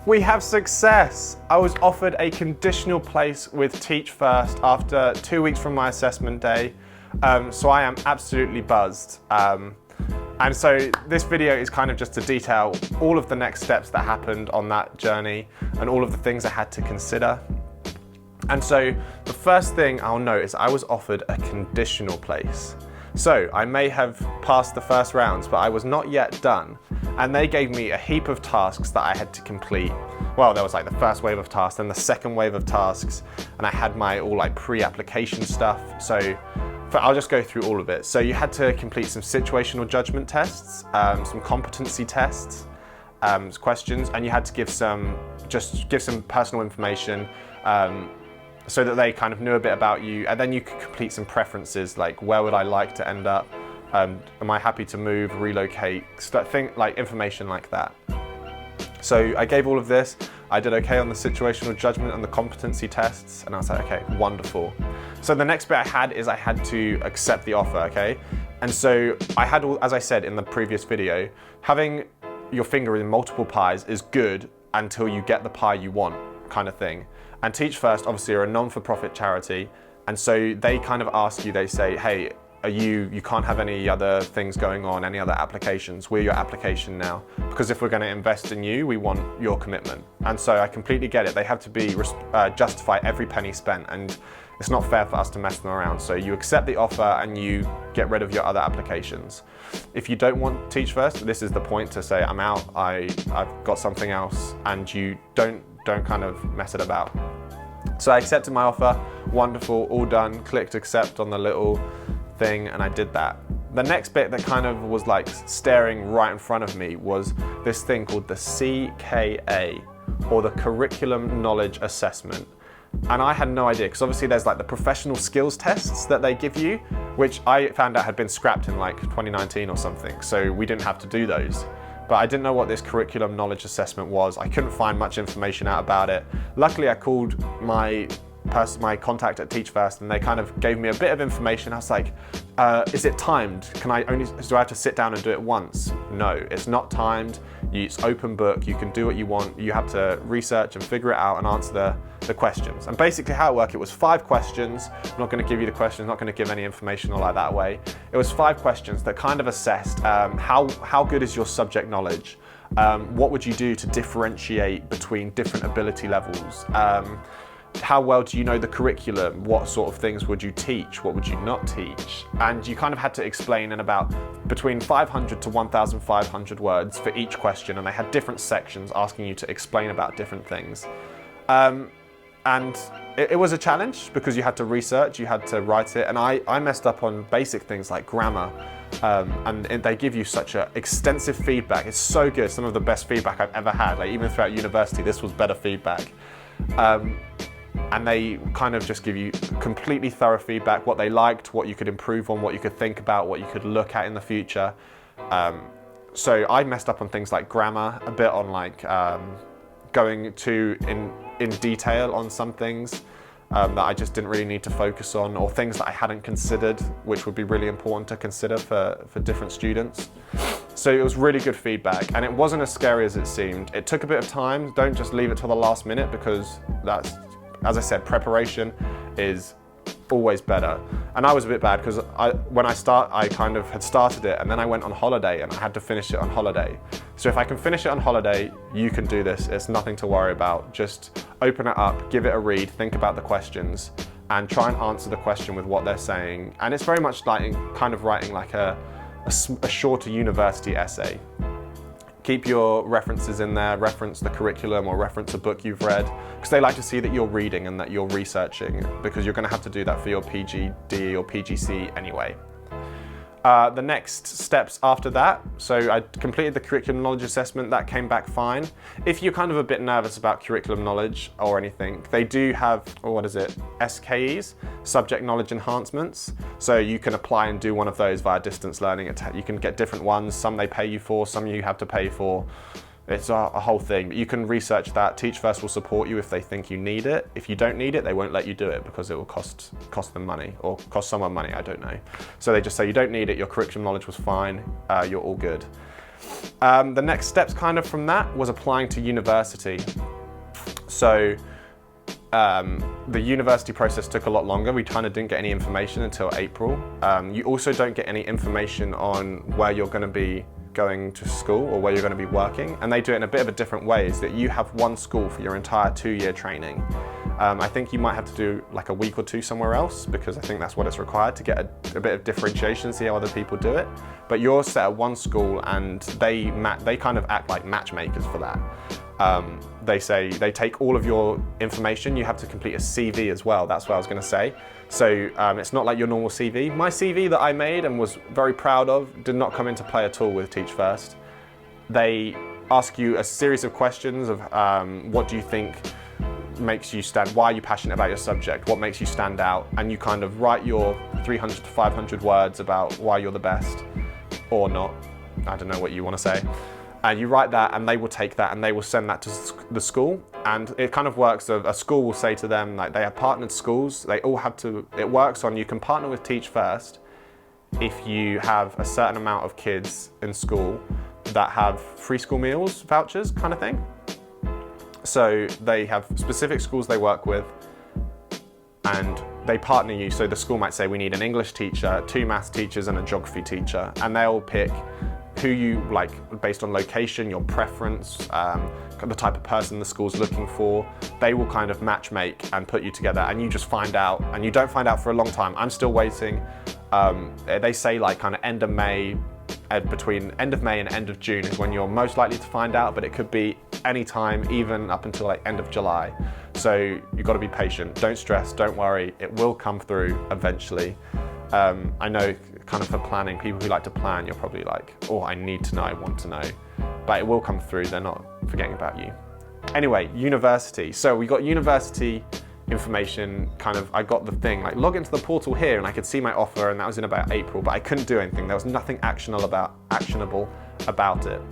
We have success! I was offered a conditional place with Teach First after 2 weeks from my assessment day, so I am absolutely buzzed. And so this video is kind of just to detail all of the next steps that happened on that journey and all of the things I had to consider. And so the first thing I'll note is I was offered a conditional place. So I may have passed the first rounds, but I was not yet done. And they gave me a heap of tasks that I had to complete. Well, there was like the first wave of tasks, then the second wave of tasks, and I had my all like pre-application stuff. So I'll just go through all of it. So you had to complete some situational judgment tests, some competency tests, questions, and you had to give some personal information so that they kind of knew a bit about you, and then you could complete some preferences, like where would I like to end up, am I happy to move, relocate, like information like that. So I gave all of this. I did okay on the situational judgment and the competency tests, and I was like, okay, wonderful. So the next bit I had is I had to accept the offer, okay? And so I had, as I said in the previous video, having your finger in multiple pies is good until you get the pie you want, kind of thing. And Teach First obviously are a non-for-profit charity, and so they kind of ask you, they say, hey, you can't have any other things going on, any other applications. We're your application now, because if we're going to invest in you, we want your commitment. And so I completely get it. They have to be justify every penny spent, and it's not fair for us to mess them around. So you accept the offer and you get rid of your other applications. If you don't want Teach First, this is the point to say, I'm out, I've got something else, and you don't kind of mess it about. So I accepted my offer, wonderful, all done, clicked accept on the little thing, and I did that. The next bit that kind of was like staring right in front of me was this thing called the CKA, or the Curriculum Knowledge Assessment. And I had no idea, because obviously there's like the professional skills tests that they give you, which I found out had been scrapped in like 2019 or something, so we didn't have to do those. But I didn't know what this curriculum knowledge assessment was. I couldn't find much information out about it. Luckily, I called my contact at Teach First, and they kind of gave me a bit of information. I was like, is it timed? Do I have to sit down and do it once? No, it's not timed. It's open book. You can do what you want. You have to research and figure it out and answer the questions. And basically how it worked, it was 5 questions. I'm not going to give you the questions, not going to give any information or like that way. It was 5 questions that kind of assessed how good is your subject knowledge? What would you do to differentiate between different ability levels? How well do you know the curriculum? What sort of things would you teach? What would you not teach? And you kind of had to explain in about between 500 to 1,500 words for each question, and they had different sections asking you to explain about different things. And it was a challenge because you had to research, you had to write it, and I messed up on basic things like grammar, and they give you such extensive feedback. It's so good, some of the best feedback I've ever had. Like even throughout university, this was better feedback. And they kind of just give you completely thorough feedback, what they liked, what you could improve on, what you could think about, what you could look at in the future. So I messed up on things like grammar, a bit on like going too in detail on some things that I just didn't really need to focus on, or things that I hadn't considered, which would be really important to consider for different students. So it was really good feedback, and it wasn't as scary as it seemed. It took a bit of time. Don't just leave it till the last minute, because that's, as I said, preparation is always better. And I was a bit bad because when I kind of had started it, and then I went on holiday and I had to finish it on holiday. So if I can finish it on holiday, you can do this. It's nothing to worry about. Just open it up, give it a read, think about the questions, and try and answer the question with what they're saying. And it's very much like kind of writing like a shorter university essay. Keep your references in there, reference the curriculum or reference a book you've read, because they like to see that you're reading and that you're researching, because you're going to have to do that for your PGD or PGC anyway. The next steps after that, so I completed the curriculum knowledge assessment, that came back fine. If you're kind of a bit nervous about curriculum knowledge or anything, they do have, SKEs, subject knowledge enhancements. So you can apply and do one of those via distance learning. You can get different ones, some they pay you for, some you have to pay for. It's a whole thing, but you can research that. Teach First will support you if they think you need it. If you don't need it, they won't let you do it because it will cost them money, or cost someone money, I don't know. So they just say you don't need it, your curriculum knowledge was fine, you're all good. The next steps kind of from that was applying to university. So the university process took a lot longer. We kind of didn't get any information until April. You also don't get any information on where you're going to be going to school or where you're going to be working, and they do it in a bit of a different way, is that you have one school for your entire 2-year training. I think you might have to do like a week or two somewhere else, because I think that's what it's required to get a bit of differentiation, see how other people do it. But you're set at one school, and they kind of act like matchmakers for that. They take all of your information. You have to complete a CV as well. That's what I was going to say. So it's not like your normal CV. My CV that I made and was very proud of did not come into play at all with Teach First. They ask you a series of questions of what do you think makes you stand, why are you passionate about your subject, what makes you stand out, and you kind of write your 300 to 500 words about why you're the best, or not. I don't know what you want to say. And you write that, and they will take that and they will send that to the school. And it kind of works, a school will say to them, like, they have partnered schools, they all have to, it works on, you can partner with Teach First if you have a certain amount of kids in school that have free school meals vouchers kind of thing. So they have specific schools they work with, and they partner you. So the school might say, we need an English teacher, 2 maths teachers and a geography teacher, and they'll pick who you like based on location, your preference, the type of person the school's looking for. They will kind of match make and put you together, and you just find out, and you don't find out for a long time. I'm still waiting. They say like kind of end of May, between end of May and end of June is when you're most likely to find out, but it could be any time, even up until like end of July. So you've got to be patient. Don't stress, don't worry, it will come through eventually. I know kind of for planning, people who like to plan, you're probably like, oh, I need to know, I want to know. But it will come through, they're not forgetting about you. Anyway, university. So we got university information, kind of, I got the thing, like log into the portal here, and I could see my offer, and that was in about April, but I couldn't do anything. There was nothing actionable about it.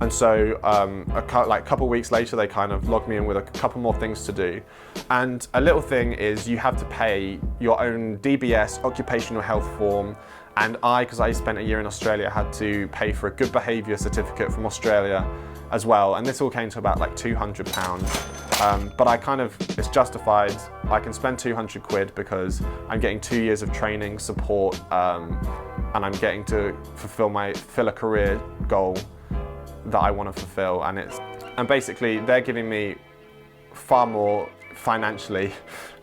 And so a couple weeks later, they kind of logged me in with a couple more things to do. And a little thing is you have to pay your own DBS occupational health form. And because I spent a year in Australia, I had to pay for a good behaviour certificate from Australia as well. And this all came to about like £200. But I kind of, it's justified. I can spend 200 quid because I'm getting 2 years of training, support, and I'm getting to fulfill a career goal that I want to fulfill, and basically they're giving me far more financially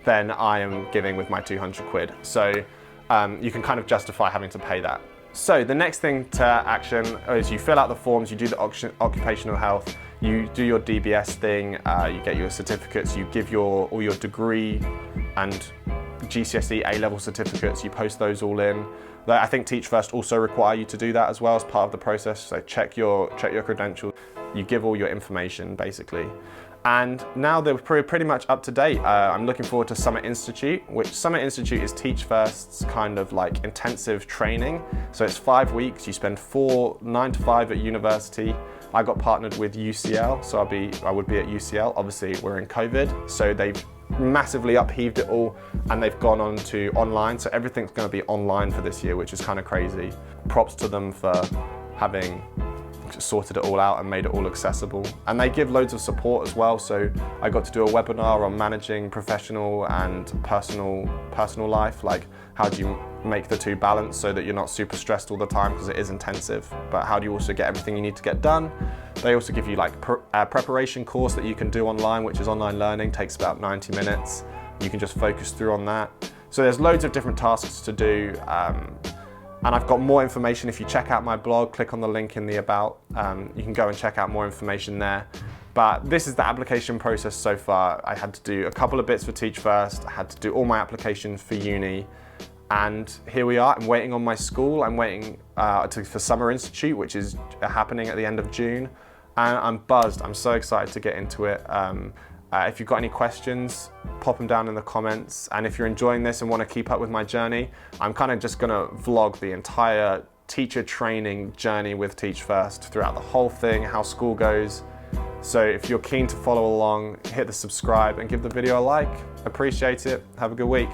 than I am giving with my 200 quid. So you can kind of justify having to pay that. So the next thing to action is you fill out the forms, you do the occupational health, you do your DBS thing, you get your certificates, you give all your degree and GCSE A-level certificates, you post those all in. I think Teach First also require you to do that as well as part of the process. So check your credentials. You give all your information basically. And now they're pretty much up to date. I'm looking forward to Summit Institute, which Summit Institute is Teach First's kind of like intensive training. So it's 5 weeks. You spend 9 to 5 at university. I got partnered with UCL, so I would be at UCL. Obviously, we're in COVID, so they've massively upheaved it all, and they've gone on to online. So everything's going to be online for this year, which is kind of crazy. Props to them for having sorted it all out and made it all accessible. And they give loads of support as well. So I got to do a webinar on managing professional and personal life, like how do you make the two balance so that you're not super stressed all the time, because it is intensive, but how do you also get everything you need to get done. They also give you like a preparation course that you can do online, which is online learning, takes about 90 minutes. You can just focus through on that. So there's loads of different tasks to do. And I've got more information. If you check out my blog, click on the link in the about, you can go and check out more information there. But this is the application process so far. I had to do a couple of bits for Teach First. I had to do all my applications for uni. And here we are. I'm waiting on my school. I'm waiting for Summer Institute, which is happening at the end of June. And I'm buzzed. I'm so excited to get into it. If you've got any questions, pop them down in the comments. And if you're enjoying this and want to keep up with my journey, I'm kind of just going to vlog the entire teacher training journey with Teach First throughout the whole thing, how school goes. So if you're keen to follow along, hit the subscribe and give the video a like. Appreciate it. Have a good week.